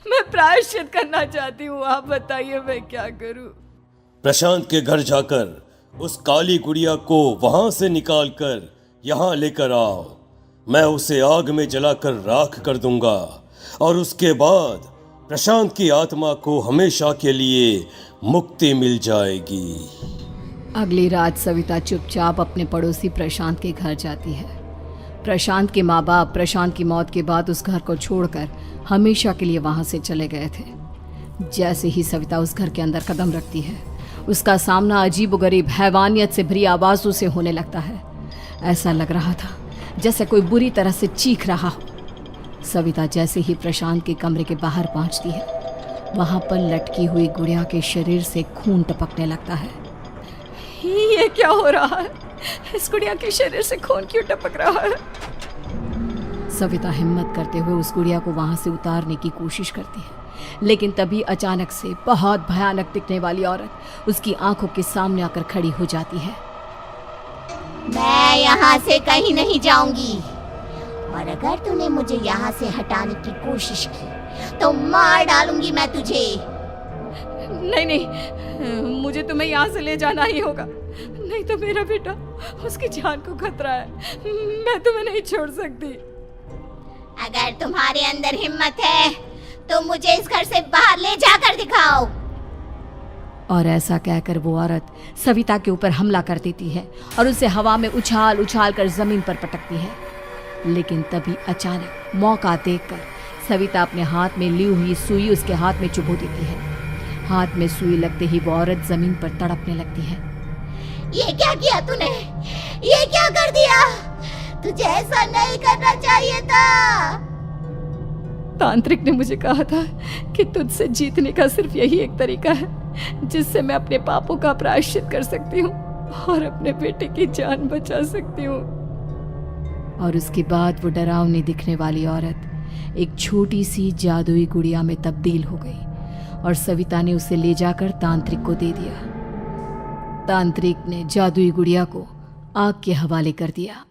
मैं प्रायश्चित करना चाहती हूँ, आप बताइए मैं क्या करूँ। प्रशांत के घर जाकर उस काली गुड़िया को वहां से निकालकर यहाँ लेकर आओ। मैं उसे आग में जलाकर राख कर दूंगा और उसके बाद प्रशांत की आत्मा को हमेशा के लिए मुक्ति मिल जाएगी। अगली रात सविता चुपचाप अपने पड़ोसी प्रशांत के घर जाती है। प्रशांत के माँ बाप प्रशांत की मौत के बाद उस घर को छोड़कर हमेशा के लिए वहां से चले गए थे। जैसे ही सविता उस घर के अंदर कदम रखती है, उसका सामना अजीबोगरीब हैवानियत से भरी आवाज़ों से होने लगता है। ऐसा लग रहा था जैसे कोई बुरी तरह से चीख रहा हो। सविता जैसे ही प्रशांत के कमरे के बाहर पहुंचती है, वहां पर लटकी हुई गुड़िया के शरीर से खून टपकने लगता है। ये क्या हो रहा है? इस गुड़िया के शरीर से खून क्यों टपक रहा है? सविता हिम्मत करते हुए उस गुड़िया को वहां से उतारने की कोशिश करती है, लेकिन तभी अचानक से बहुत भयानक दिखने वाली औरत उसकी आंखों के सामने आकर खड़ी हो जाती है। मैं यहाँ से कहीं नहीं जाऊंगी, और अगर तूने मुझे यहाँ से हटाने की कोशिश की तो मार डालूंगी मैं तुझे। नहीं नहीं, मुझे तुम्हें यहाँ से ले जाना ही होगा, नहीं तो मेरा बेटा, उसकी जान को खतरा है। मैं तुम्हें नहीं छोड़ सकती। अगर तुम्हारे अंदर हिम्मत है तो मुझे इस घर से बाहर ले जाकर दिखाओ। और ऐसा कहकर वो औरत सविता के ऊपर हमला कर देती है और उसे हवा में उछाल उछाल कर जमीन पर पटकती है। लेकिन तभी अचानक मौका देखकर सविता अपने हाथ में ली हुई सुई उसके हाथ में चुभो देती है। हाथ में सुई लगते ही वो औरत जमीन पर तड़पने लगती है। ये क्या किया तूने? ये क्या कर दिया? तुझे ऐसा नहीं करना चाहिए था। तांत्रिक ने मुझे कहा था कि तुझसे जीतने का सिर्फ यही एक तरीका है जिससे मैं अपने पापों का प्रायश्चित कर सकती हूँ और अपने बेटे की जान बचा सकती हूँ। और उसके बाद वो डरावनी दिखने वाली औरत एक छोटी सी जादुई गुड़िया में तब्दील हो गई और सविता ने उसे ले जाकर तांत्रिक को दे दिया। तांत्रिक ने जादुई गुड़िया को आग के हवाले कर दिया।